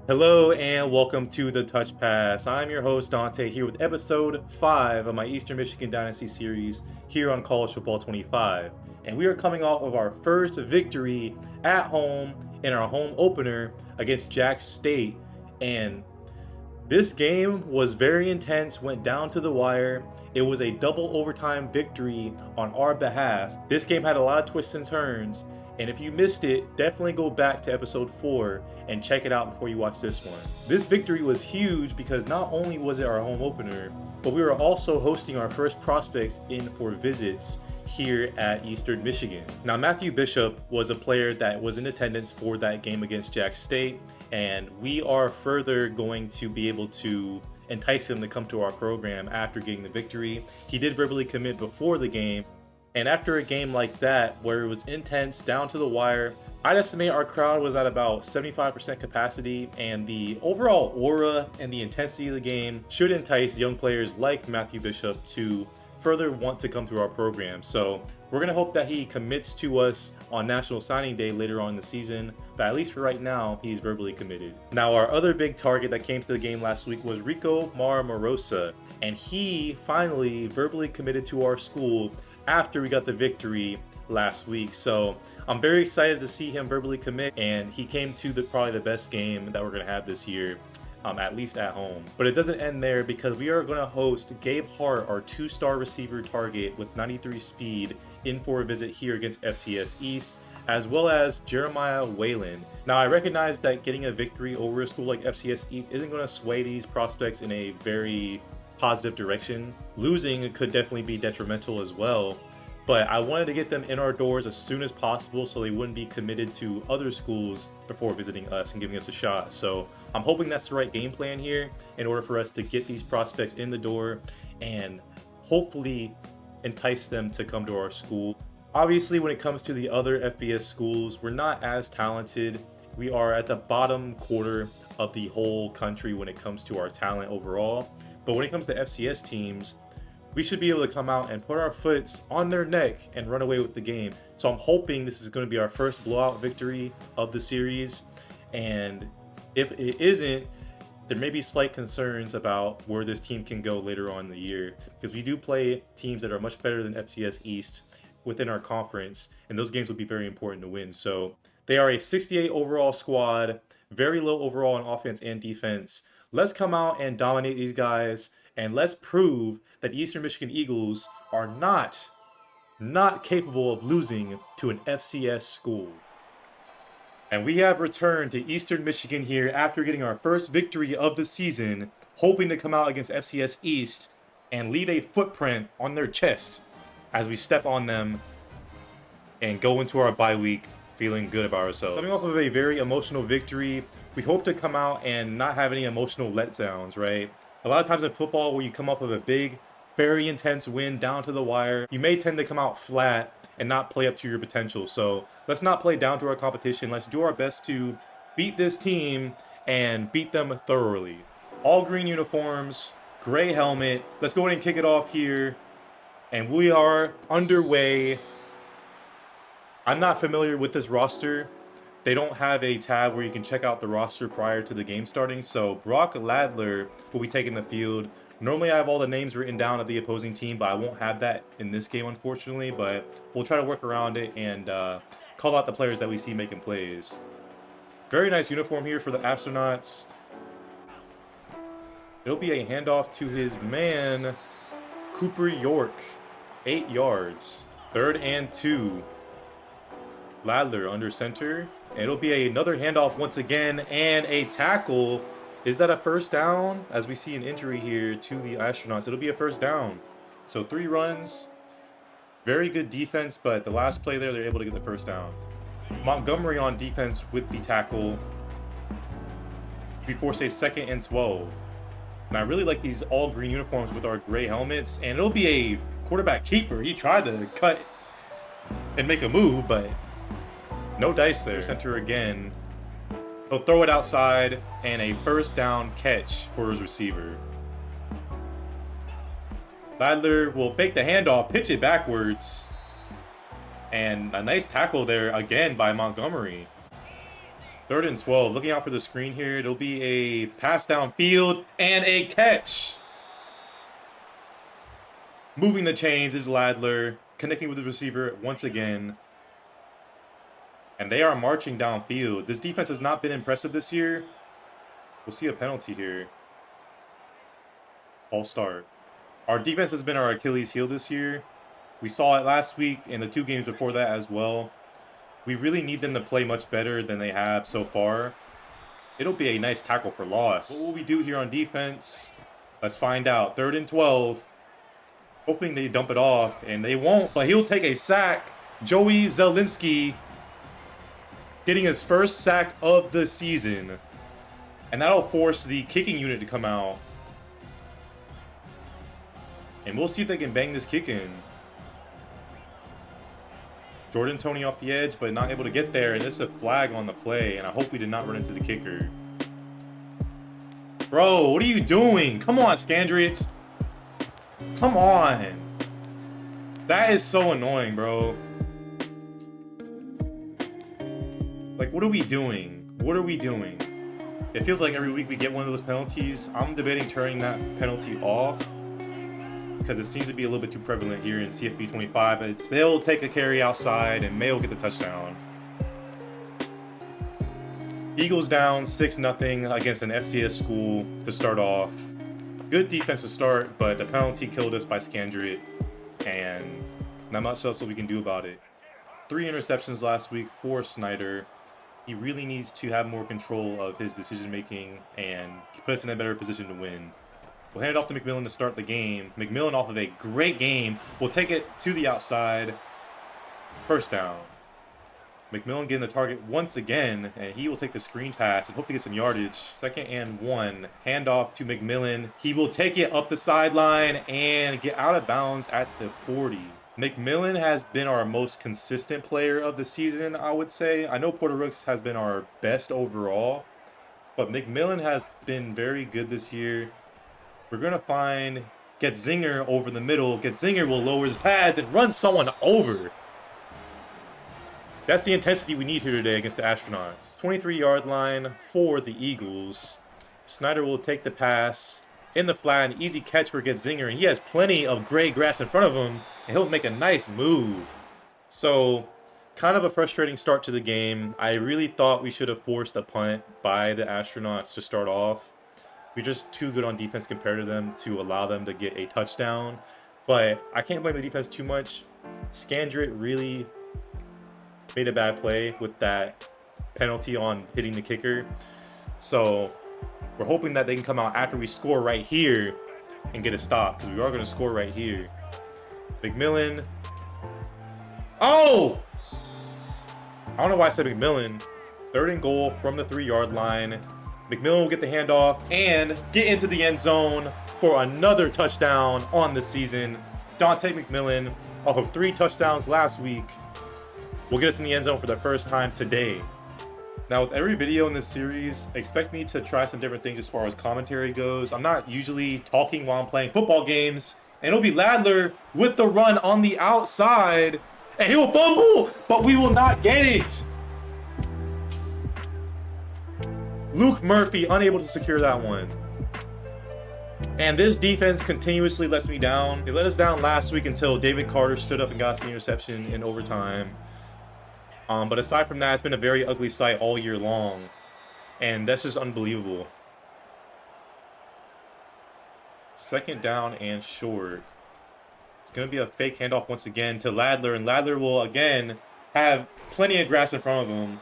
Hello and welcome to the Touch Pass. I'm your host Dante here with episode 5 of my Eastern Michigan Dynasty series here on College Football 25. And we are coming off of our first victory at home in our home opener against Jack State. And this game was very intense, went down to the wire. It was a double overtime victory on our behalf. This game had a lot of twists and turns. And if you missed it, definitely go back to episode 4 and check it out before you watch this one. This victory was huge because not only was it our home opener, but we were also hosting our first prospects in for visits here at Eastern Michigan. Now, Matthew Bishop was a player that was in attendance for that game against Jack State, and we are further going to be able to entice him to come to our program after getting the victory. He did verbally commit before the game. And after a game like that, where it was intense, down to the wire, I'd estimate our crowd was at about 75% capacity, and the overall aura and the intensity of the game should entice young players like Matthew Bishop to further want to come through our program. So we're going to hope that he commits to us on National Signing Day later on in the season, but at least for right now, he's verbally committed. Now, our other big target that came to the game last week was Rico Marmorosa, and he finally verbally committed to our school after we got the victory last week. So I'm very excited to see him verbally commit, and he came to probably the best game that we're going to have this year, at least at home. But it doesn't end there, because we are going to host Gabe Hart, our 2-star receiver target with 93 speed, in for a visit here against FCS East, as well as Jeremiah Whalen. Now, I recognize that getting a victory over a school like FCS East isn't going to sway these prospects in a very positive direction. Losing could definitely be detrimental as well, but I wanted to get them in our doors as soon as possible so they wouldn't be committed to other schools before visiting us and giving us a shot. So I'm hoping that's the right game plan here in order for us to get these prospects in the door and hopefully entice them to come to our school. Obviously, when it comes to the other FBS schools, we're not as talented. We are at the bottom quarter of the whole country when it comes to our talent overall. But when it comes to FCS teams, we should be able to come out and put our foots on their neck and run away with the game. So I'm hoping this is going to be our first blowout victory of the series. And if it isn't, there may be slight concerns about where this team can go later on in the year, because we do play teams that are much better than FCS East within our conference, and those games would be very important to win. So they are a 68 overall squad, very low overall in offense and defense. Let's come out and dominate these guys, and let's prove that the Eastern Michigan Eagles are not capable of losing to an FCS school. And we have returned to Eastern Michigan here after getting our first victory of the season, hoping to come out against FCS East and leave a footprint on their chest as we step on them and go into our bye week feeling good about ourselves. Coming off of a very emotional victory, we hope to come out and not have any emotional letdowns, right? A lot of times in football, where you come up with a big, very intense win down to the wire, you may tend to come out flat and not play up to your potential. So let's not play down to our competition. Let's do our best to beat this team and beat them thoroughly. All green uniforms, gray helmet. Let's go ahead and kick it off here. And we are underway. I'm not familiar with this roster. They don't have a tab where you can check out the roster prior to the game starting. So Brock Ladler will be taking the field. Normally I have all the names written down of the opposing team, but I won't have that in this game, unfortunately. But we'll try to work around it and call out the players that we see making plays. Very nice uniform here for the Astronauts. It'll be a handoff to his man, Cooper York. 8 yards. 3rd and 2. Ladler under center. And it'll be another handoff once again, and a tackle. Is that a first down? As we see an injury here to the Astronauts, it'll be a first down. So 3 runs. Very good defense, but the last play there, they're able to get the first down. Montgomery on defense with the tackle. We force a 2nd and 12. And I really like these all green uniforms with our gray helmets. And it'll be a quarterback keeper. He tried to cut and make a move, but no dice there. Center again. He'll throw it outside, and a first down catch for his receiver. Ladler will fake the handoff, pitch it backwards. And a nice tackle there again by Montgomery. Third and 12. Looking out for the screen here. It'll be a pass downfield and a catch. Moving the chains is Ladler. Connecting with the receiver once again. And they are marching downfield. This defense has not been impressive this year. We'll see a penalty here. False start. Our defense has been our Achilles heel this year. We saw it last week and the 2 games before that as well. We really need them to play much better than they have so far. It'll be a nice tackle for loss. What will we do here on defense? Let's find out. 3rd and 12. Hoping they dump it off, and they won't, but he'll take a sack. Joey Zelinski getting his first sack of the season. And that'll force the kicking unit to come out. And we'll see if they can bang this kick in. Jordan Toney off the edge, but not able to get there. And this is a flag on the play, and I hope we did not run into the kicker. Bro, what are you doing? Come on, Scandriot. Come on. That is so annoying, bro. Like, what are we doing? What are we doing? It feels like every week we get one of those penalties. I'm debating turning that penalty off because it seems to be a little bit too prevalent here in CFB 25. But they'll take a carry outside and May will get the touchdown. Eagles down 6-0 against an FCS school to start off. Good defense to start, but the penalty killed us by Scandriot, and not much else that we can do about it. 3 interceptions last week for Snyder. He really needs to have more control of his decision making and put us in a better position to win. We'll hand it off to McMillan to start the game. McMillan, off of a great game, will take it to the outside. First down. McMillan getting the target once again, and he will take the screen pass and hope to get some yardage. 2nd and 1. Handoff to McMillan. He will take it up the sideline and get out of bounds at the 40. McMillan has been our most consistent player of the season, I would say. I know Porter Rooks has been our best overall, but McMillan has been very good this year. We're going to find Getzinger over the middle. Getzinger will lower his pads and run someone over. That's the intensity we need here today against the Astronauts. 23-yard line for the Eagles. Snyder will take the pass in the flat. An easy catch for Getzinger. And he has plenty of gray grass in front of him. And he'll make a nice move. So, kind of a frustrating start to the game. I really thought we should have forced a punt by the Astronauts to start off. We're just too good on defense compared to them to allow them to get a touchdown. But I can't blame the defense too much. Scandritt really made a bad play with that penalty on hitting the kicker. So we're hoping that they can come out after we score right here and get a stop, because we are going to score right here. McMillan. Oh! I don't know why I said McMillan. 3rd and goal from the 3-yard line. McMillan will get the handoff and get into the end zone for another touchdown on the season. Dante McMillan, off of 3 touchdowns last week, will get us in the end zone for the first time today. Now, with every video in this series, expect me to try some different things as far as commentary goes. I'm not usually talking while I'm playing football games. And it'll be Ladler with the run on the outside. And he'll fumble, but we will not get it. Luke Murphy unable to secure that one. And this defense continuously lets me down. They let us down last week until David Carter stood up and got us the interception in overtime. But aside from that, it's been a very ugly sight all year long. And that's just unbelievable. 2nd down and short. It's going to be a fake handoff once again to Ladler. And Ladler will again have plenty of grass in front of him.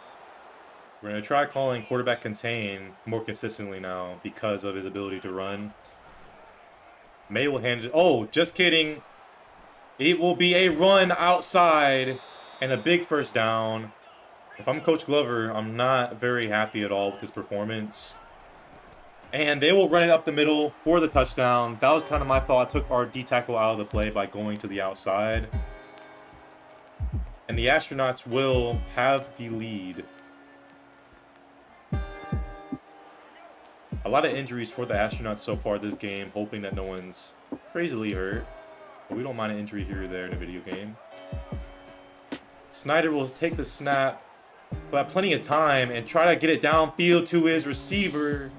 We're going to try calling quarterback contain more consistently now because of his ability to run. May will hand it. Oh, just kidding. It will be a run outside and a big first down. If I'm Coach Glover, I'm not very happy at all with this performance. And they will run it up the middle for the touchdown. That was kind of my fault. I took our D tackle out of the play by going to the outside. And the Astronauts will have the lead. A lot of injuries for the Astronauts so far this game, hoping that no one's crazily hurt. But we don't mind an injury here or there in a video game. Snyder will take the snap, He'll have plenty of time and try to get it downfield to his receiver.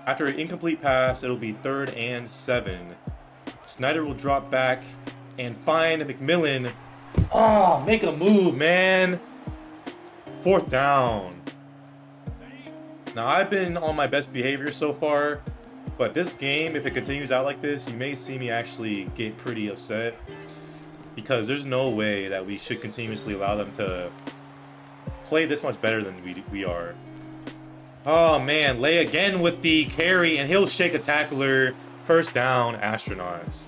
After an incomplete pass, it'll be 3rd and 7. Snyder will drop back and find McMillan. Oh, make a move, man. 4th down. Now, I've been on my best behavior so far, but this game, if it continues out like this, you may see me actually get pretty upset, because there's no way that we should continuously allow them to play this much better than we are. Oh, man. Lay again with the carry, and he'll shake a tackler. 1st down, Astronauts.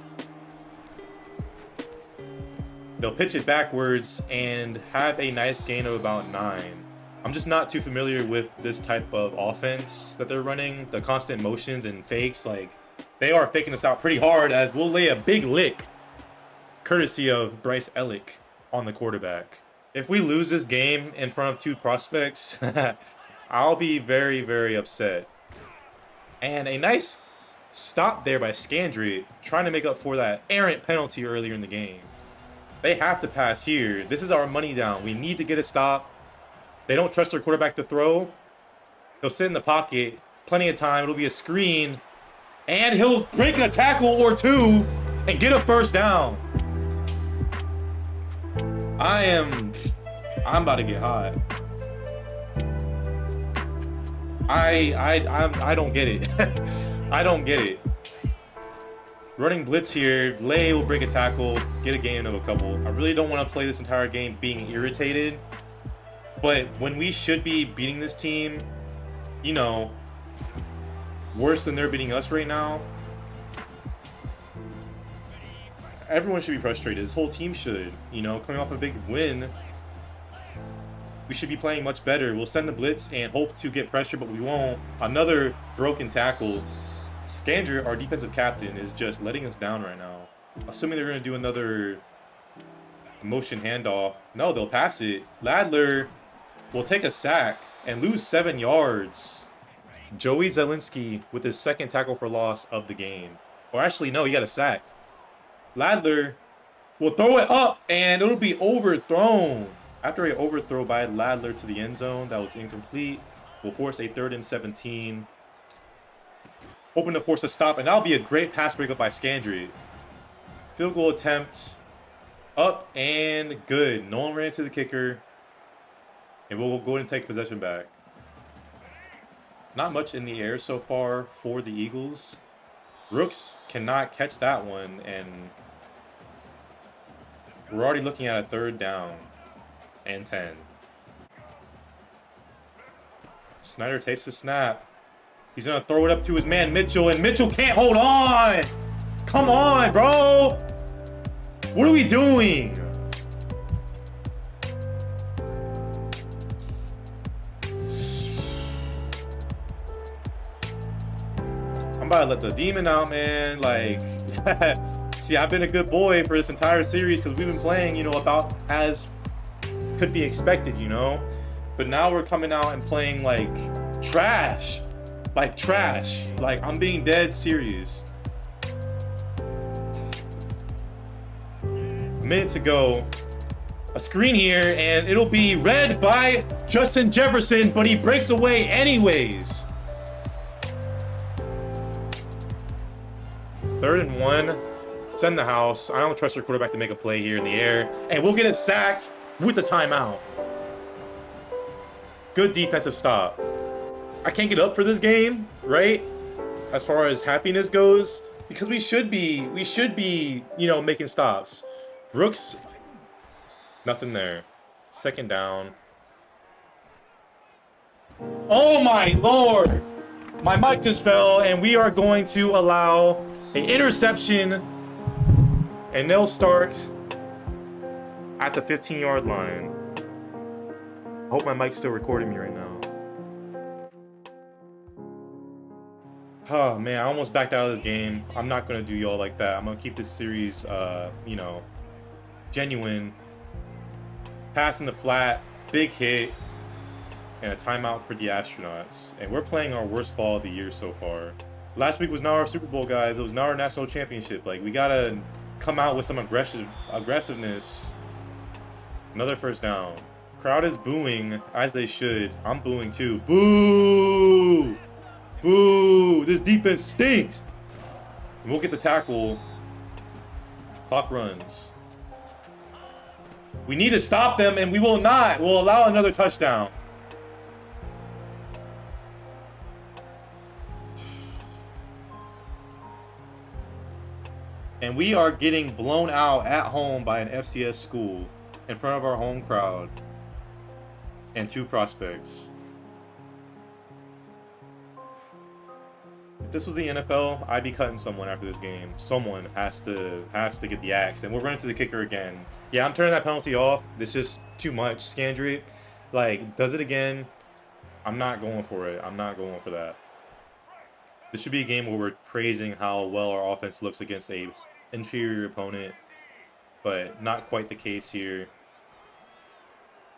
They'll pitch it backwards and have a nice gain of about 9. I'm just not too familiar with this type of offense that they're running. The constant motions and fakes, like, they are faking us out pretty hard, as we'll lay a big lick, courtesy of Bryce Ellick on the quarterback. If we lose this game in front of 2 prospects, I'll be very, very upset. And a nice stop there by Scandrick, trying to make up for that errant penalty earlier in the game. They have to pass here. This is our money down. We need to get a stop. They don't trust their quarterback to throw. He'll sit in the pocket. Plenty of time. It'll be a screen. And he'll break a tackle or 2 and get a 1st down. I'm about to get hot. I don't get it. I don't get it. Running blitz here. Lay will break a tackle, get a gain of a couple. I really don't want to play this entire game being irritated. But when we should be beating this team, you know, worse than they're beating us right now, everyone should be frustrated. This whole team should. You know, coming off a big win, we should be playing much better. We'll send the blitz and hope to get pressure, but we won't. Another broken tackle. Scandrick, our defensive captain, is just letting us down right now. Assuming they're going to do another motion handoff. No, they'll pass it. Ladler will take a sack and lose 7 yards. Joey Zelinski with his 2nd tackle for loss of the game. Or actually, no, he got a sack. Ladler will throw it up, and it'll be overthrown. After an overthrow by Ladler to the end zone that was incomplete, will force a 3rd and 17. Hoping to force a stop, and that'll be a great pass breakup by Scandrick. Field goal attempt. Up and good. No one ran into the kicker. And we'll go ahead and take possession back. Not much in the air so far for the Eagles. Rooks cannot catch that one, and we're already looking at a 3rd down and 10. Snyder takes the snap. He's going to throw it up to his man Mitchell, and Mitchell can't hold on. Come on, bro. What are we doing? I'm about to let the demon out, man. Like, see, I've been a good boy for this entire series because we've been playing, you know, about as could be expected, you know. But now we're coming out and playing like trash. Like trash. Like, I'm being dead serious. A minute to go. A screen here, and it'll be read by Justin Jefferson, but he breaks away anyways. 3rd and 1. Send the house. I don't trust your quarterback to make a play here in the air. And we'll get a sack with the timeout. Good defensive stop. I can't get up for this game, right? As far as happiness goes, because we should be, you know, making stops. Rooks, nothing there. 2nd down. Oh my Lord! My mic just fell, and we are going to allow an interception, and they'll start at the 15-yard line. I hope my mic's still recording me right now. Oh man, I almost backed out of this game. I'm not gonna do y'all like that. I'm gonna keep this series, you know, genuine. Pass in the flat, big hit, and a timeout for the Astronauts. And we're playing our worst ball of the year so far. Last week was not our Super Bowl, guys. It was not our national championship. Like, we gotta come out with some aggressiveness. Another 1st down. Crowd is booing, as they should. I'm booing too. Boo! Boo! This defense stinks! We'll get the tackle. Clock runs. We need to stop them, and we will not. We'll allow another touchdown. And we are getting blown out at home by an FCS school in front of our home crowd and 2 prospects. If this was the NFL, I'd be cutting someone after this game. Someone has to get the axe, and we're running to the kicker again. Yeah, I'm turning that penalty off. It's just too much. Scandry, like, does it again. I'm not going for it. I'm not going for that. This should be a game where we're praising how well our offense looks against a inferior opponent, but not quite the case here.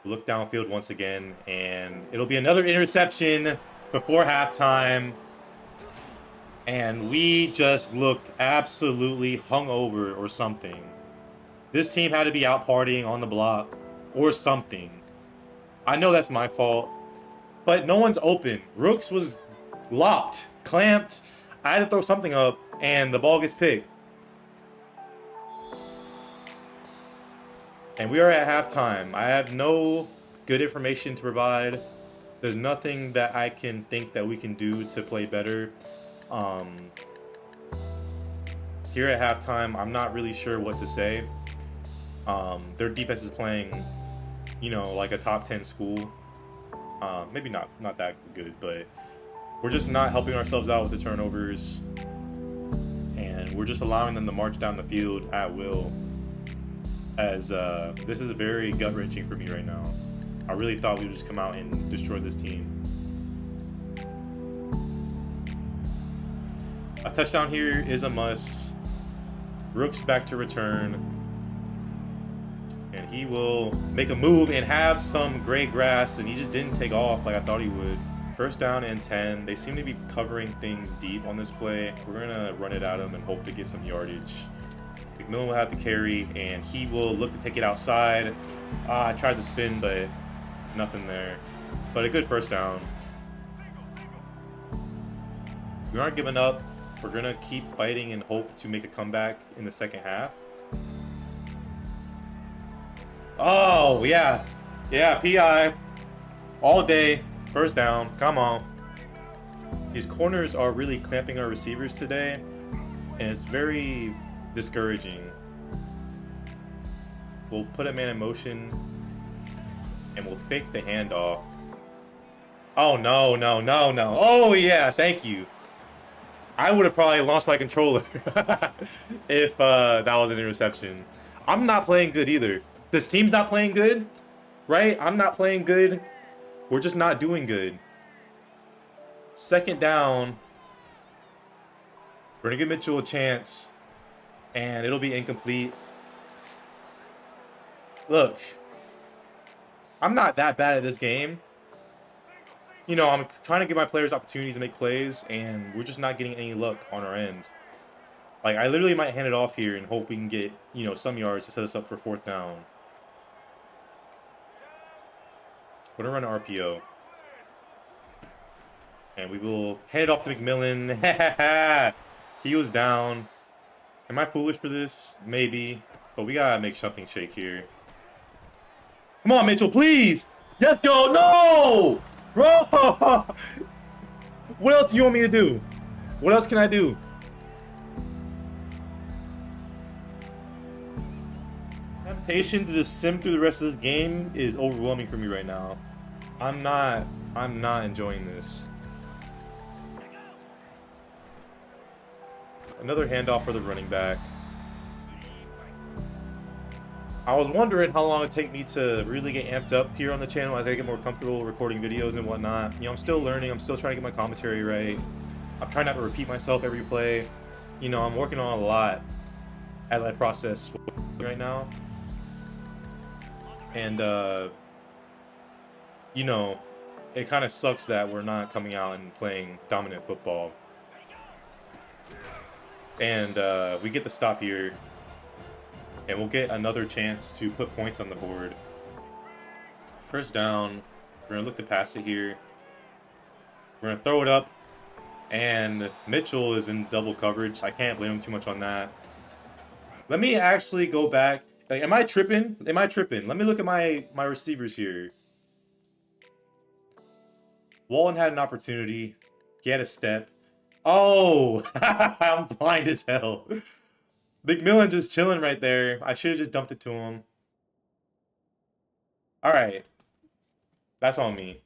Look downfield once again, and it'll be another interception before halftime. And we just looked absolutely hungover or something. This team had to be out partying on the block or something. I know that's my fault, but no one's open. Rooks was locked, clamped. I had to throw something up, and the ball gets picked. And we are at halftime. I have no good information to provide. There's nothing that I can think that we can do to play better. Here at halftime, I'm not really sure what to say. Their defense is playing, you know, like a top 10 school. Maybe not that good, but we're just not helping ourselves out with the turnovers, and we're just allowing them to march down the field at will. As this is very gut-wrenching for me right now. I really thought we would just come out and destroy this team. A touchdown here is a must. Rooks back to return. And he will make a move and have some gray grass, and he just didn't take off like I thought he would. First down and 10. They seem to be covering things deep on this play. We're going to run it at him and hope to get some yardage. McMillan will have to carry, and he will look to take it outside. I tried to spin, but nothing there. But a good first down. We aren't giving up. We're going to keep fighting and hope to make a comeback in the second half. Oh, yeah. Yeah, PI. All day. First down. Come on. These corners are really clamping our receivers today, and it's very discouraging. We'll put a man in motion, and we'll fake the handoff. Oh, no, no, no, no. Oh, yeah, thank you. I would have probably lost my controller if that was an interception. I'm not playing good either. This team's not playing good, right? I'm not playing good. We're just not doing good. Second down. We're going to give Mitchell a chance, and it'll be incomplete. Look, I'm not that bad at this game. You know, I'm trying to give my players opportunities to make plays, and we're just not getting any luck on our end. Like, I literally might hand it off here and hope we can get, you know, some yards to set us up for fourth down. We're going to run an RPO. And we will hand it off to McMillan. He was down. Am I foolish for this? Maybe. But we got to make something shake here. Come on, Mitchell, please. Let's go. No! Bro! What else do you want me to do? What else can I do? Temptation to just sim through the rest of this game is overwhelming for me right now. I'm not enjoying this. Another handoff for the running back. I was wondering how long it'd take me to really get amped up here on the channel as I get more comfortable recording videos and whatnot. You know, I'm still learning. I'm still trying to get my commentary right. I'm trying not to repeat myself every play. You know, I'm working on a lot as I process right now. And, you know, it kind of sucks that we're not coming out and playing dominant football. And we get the stop here. And we'll get another chance to put points on the board. first down. We're gonna look to pass it here. We're gonna throw it up, and Mitchell is in double coverage. I can't blame him too much on that. Let me actually go back. Like, am I tripping? Am I tripping? Let me look at my receivers here. Wallen had an opportunity. He had a step. Oh, I'm blind as hell. McMillan just chilling right there. I should have just dumped it to him. All right. That's on me.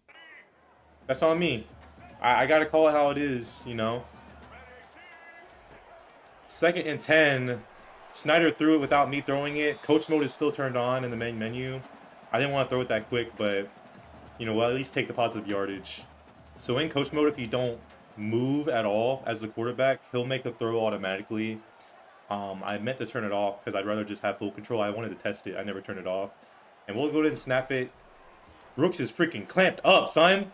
That's on me. I got to call it how it is, you know. 2nd and 10. Snyder threw it without me throwing it. Coach mode is still turned on in the main menu. I didn't want to throw it that quick, but, you know, we'll at least take the positive yardage. So in coach mode, if you don't move at all as the quarterback, he'll make the throw automatically. I meant to turn it off because I'd rather just have full control. I wanted to test it. I never turned it off. And we'll go ahead and snap it. Brooks is freaking clamped up, son.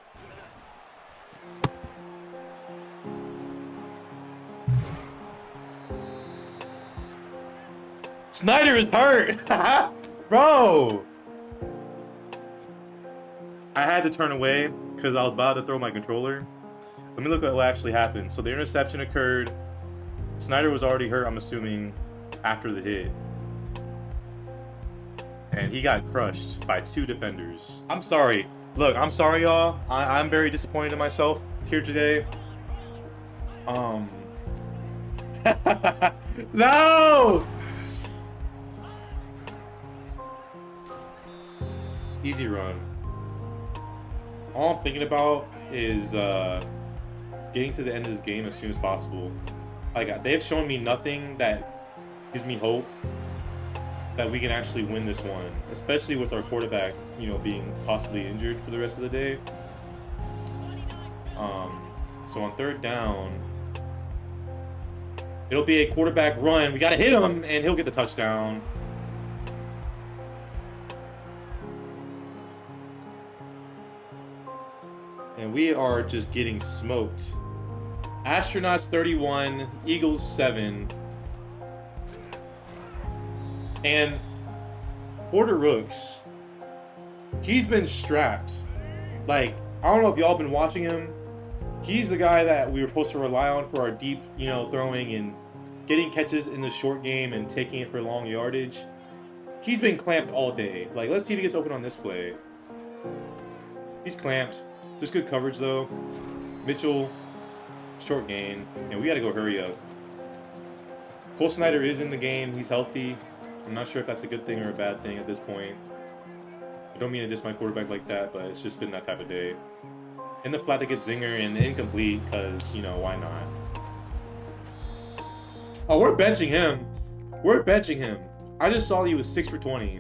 Snyder is hurt. Bro. I had to turn away because I was about to throw my controller. Let me look at what actually happened. So the interception occurred. Snyder was already hurt, I'm assuming, after the hit. And he got crushed by 2 defenders. I'm sorry. Look, I'm sorry, y'all. I'm very disappointed in myself here today. No! Easy run. All I'm thinking about is getting to the end of this game as soon as possible. Like, they have shown me nothing that gives me hope that we can actually win this one, especially with our quarterback, you know, being possibly injured for the rest of the day. So on 3rd down, it'll be a quarterback run. We gotta hit him, and he'll get the touchdown. And we are just getting smoked. Astronauts 31, Eagles 7. And Porter Rooks, he's been strapped. Like, I don't know if y'all been watching him. He's the guy that we were supposed to rely on for our deep, you know, throwing and getting catches in the short game and taking it for long yardage. He's been clamped all day. Like, let's see if he gets open on this play. He's clamped. Just good coverage, though. Mitchell, short gain. And we got to go hurry up. Cole Snyder is in the game. He's healthy. I'm not sure if that's a good thing or a bad thing at this point. I don't mean to diss my quarterback like that, but it's just been that type of day. In the flat to get Zinger and incomplete because, you know, why not? Oh, we're benching him. We're benching him. I just saw he was 6 for 20.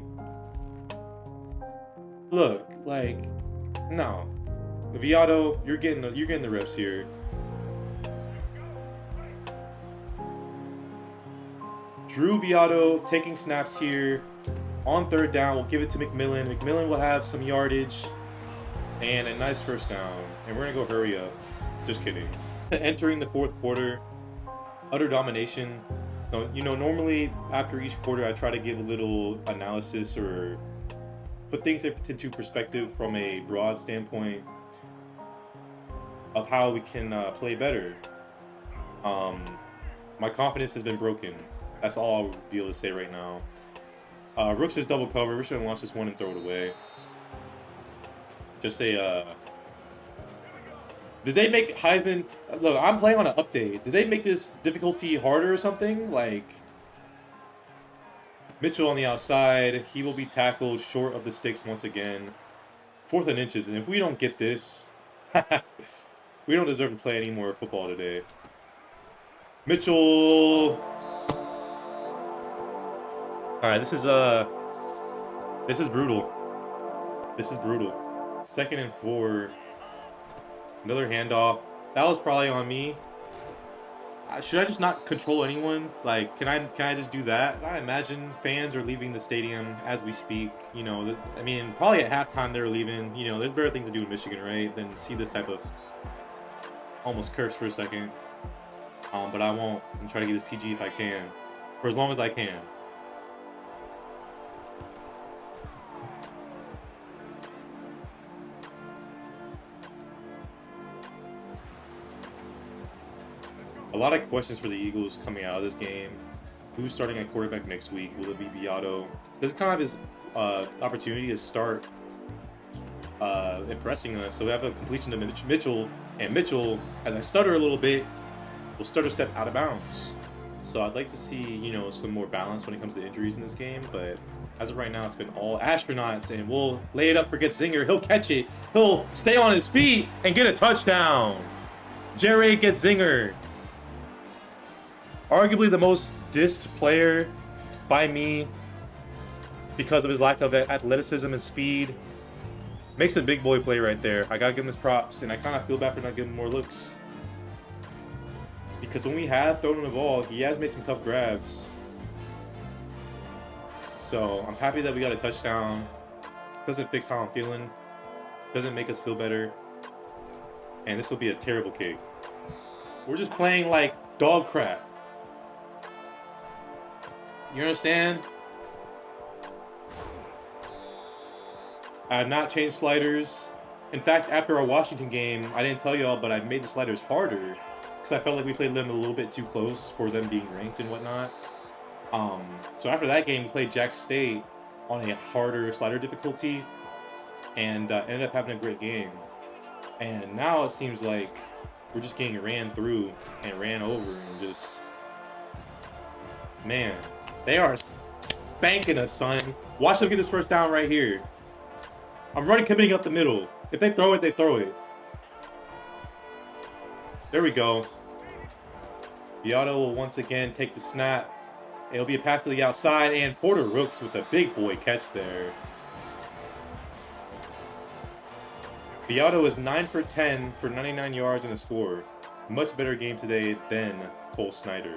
Look, like, no. Viato, you're getting the reps here. Drew Viato taking snaps here. On 3rd down, we'll give it to McMillan. McMillan will have some yardage and a nice 1st down. And we're going to go hurry up. Just kidding. Entering the 4th quarter, utter domination. You know, normally after each quarter, I try to give a little analysis or put things into perspective from a broad standpoint of how we can play better. My confidence has been broken. That's all I'll be able to say right now. Rooks is double cover. We're just going to launch this one and throw it away. Just a... Did they make Heisman... Look, I'm playing on an update. Did they make this difficulty harder or something? Like... Mitchell on the outside. He will be tackled short of the sticks once again. 4th and inches. And if we don't get this... we don't deserve to play any more football today. Mitchell... Alright, this is brutal. This is brutal. 2nd and 4. Another handoff. That was probably on me. Should I just not control anyone? Like, can I just do that? I imagine fans are leaving the stadium as we speak. You know, I mean, probably at halftime they're leaving. You know, there's better things to do in Michigan, right? Than see this type of almost curse for a second. But I won't. I'm trying to get this PG if I can, for as long as I can. A lot of questions for the Eagles coming out of this game. Who's starting at quarterback next week? Will it be Beato? This is kind of his opportunity to start impressing us. So we have a completion to Mitchell, and Mitchell, as I stutter a little bit, will stutter step out of bounds. So I'd like to see, you know, some more balance when it comes to injuries in this game, but as of right now, it's been all astronauts, and we'll lay it up for Getzinger. He'll catch it. He'll stay on his feet and get a touchdown. Jared Getzinger, arguably the most dissed player by me because of his lack of athleticism and speed. Makes a big boy play right there. I gotta give him his props, and I kind of feel bad for not giving him more looks. Because when we have thrown him the ball, he has made some tough grabs. So I'm happy that we got a touchdown. Doesn't fix how I'm feeling. Doesn't make us feel better. And this will be a terrible kick. We're just playing like dog crap. You understand? I have not changed sliders. In fact, after our Washington game, I didn't tell y'all, but I made the sliders harder because I felt like we played them a little bit too close for them being ranked and whatnot. So after that game, we played Jackson State on a harder slider difficulty and ended up having a great game. And now it seems like we're just getting ran through and ran over and just... Man, they are spanking us, son. Watch them get this first down right here. I'm running, committing up the middle. If they throw it, they throw it. There we go. Beato will once again take the snap. It'll be a pass to the outside, and Porter Rooks with a big boy catch there. Beato is 9 for 10 for 99 yards and a score. Much better game today than Cole Snyder.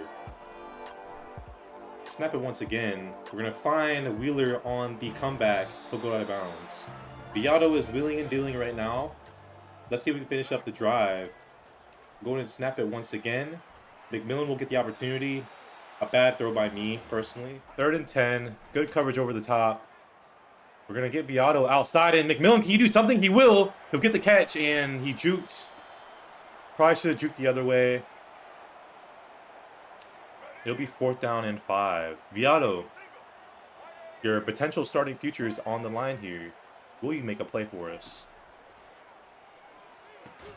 Snap it once again. We're going to find Wheeler on the comeback. He'll go out of bounds. Beato is wheeling and dealing right now. Let's see if we can finish up the drive. Go ahead and snap it once again. McMillan will get the opportunity. A bad throw by me, personally. 3rd and 10. Good coverage over the top. We're going to get Beato outside. And McMillan, can you do something? He will. He'll get the catch, and he juked. Probably should have juked the other way. It'll be 4th down and 5. Beato, your potential starting future is on the line here. Will you make a play for us?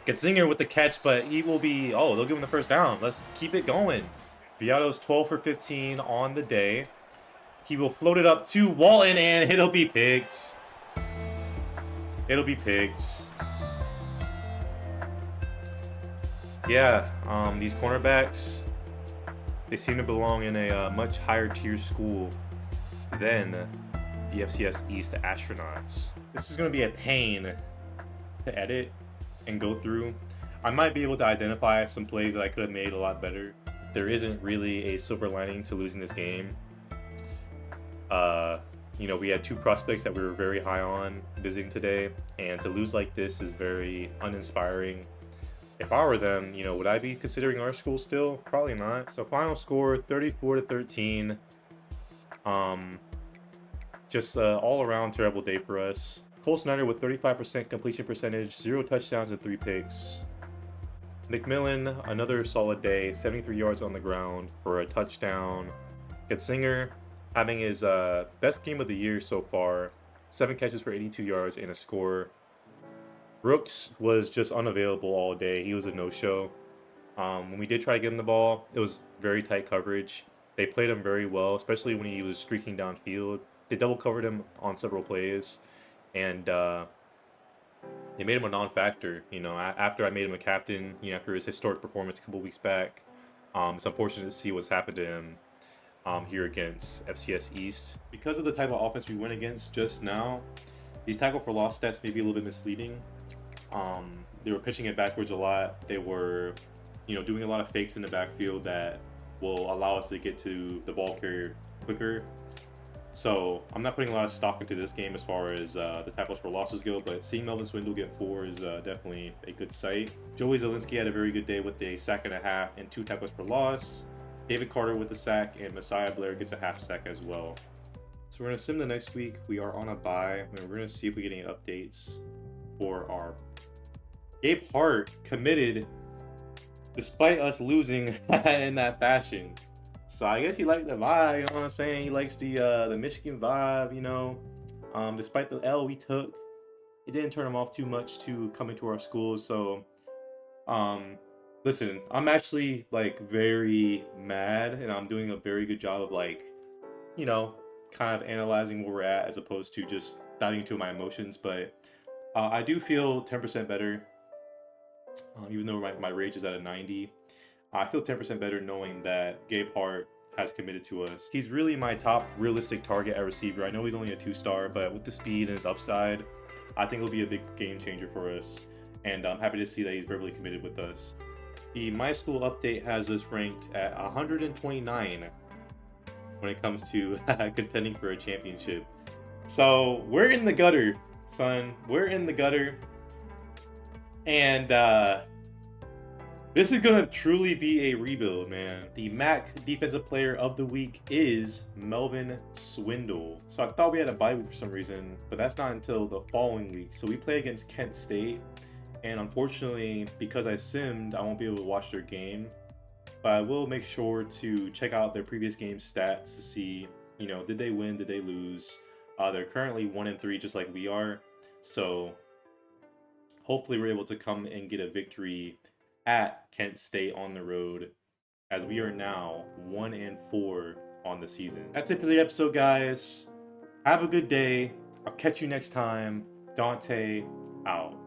Getzinger with the catch, but he will be... Oh, they'll give him the first down. Let's keep it going. Beato's 12 for 15 on the day. He will float it up to Walton, and it'll be picked. It'll be picked. Yeah, these cornerbacks, they seem to belong in a much higher tier school than the FCS East Astronauts. This is going to be a pain to edit and go through. I might be able to identify some plays that I could have made a lot better. There isn't really a silver lining to losing this game. You know, we had 2 prospects that we were very high on visiting today, and to lose like this is very uninspiring. If I were them, you know, would I be considering our school still? Probably not. So final score, 34-13. Just all around terrible day for us. Cole Snyder with 35% completion percentage, 0 touchdowns and 3 picks. McMillan, another solid day, 73 yards on the ground for a touchdown. Getzinger having his best game of the year so far, 7 catches for 82 yards and a score. Rooks was just unavailable all day. He was a no-show. When we did try to get him the ball, it was very tight coverage. They played him very well, especially when he was streaking downfield. They double covered him on several plays, and they made him a non-factor. You know, after I made him a captain, you know, after his historic performance a couple weeks back, it's unfortunate to see what's happened to him here against FCS East. Because of the type of offense we went against just now, these tackle for loss stats may be a little bit misleading. They were pitching it backwards a lot. They were, you know, doing a lot of fakes in the backfield that will allow us to get to the ball carrier quicker. So I'm not putting a lot of stock into this game as far as the tackles for losses go, but seeing Melvin Swindle get 4 is definitely a good sight. Joey Zielinski had a very good day with a sack and a half and 2 tackles for loss. David Carter with a sack, and Messiah Blair gets a half sack as well. So we're going to sim the next week. We are on a bye, and we're going to see if we get any updates for our... Gabe Hart committed despite us losing in that fashion. So I guess he liked the vibe, you know what I'm saying? He likes the Michigan vibe, you know. Despite the L we took, it didn't turn him off too much to coming to our school. So um listen, I'm actually like very mad, and I'm doing a very good job of like, you know, kind of analyzing where we're at as opposed to just diving into my emotions. But I do feel 10% better, even though my rage is at a 90. I feel 10% better knowing that Gabe Hart has committed to us. He's really my top realistic target at receiver. I know he's only a 2-star, but with the speed and his upside, I think it'll be a big game changer for us. And I'm happy to see that he's verbally committed with us. The My School update has us ranked at 129 when it comes to contending for a championship. So we're in the gutter, son. We're in the gutter. And this is gonna truly be a rebuild, man. The MAC Defensive Player of the Week is Melvin Swindle. So I thought we had a bye week for some reason, but that's not until the following week. So we play against Kent State, and unfortunately, because I simmed, I won't be able to watch their game. But I will make sure to check out their previous game stats to see, you know, did they win, did they lose? They're currently 1-3, just like we are. So hopefully we're able to come and get a victory at Kent State on the road, as we are now 1-4 on the season. That's it for the episode, guys. Have a good day. I'll catch you next time. Dante out.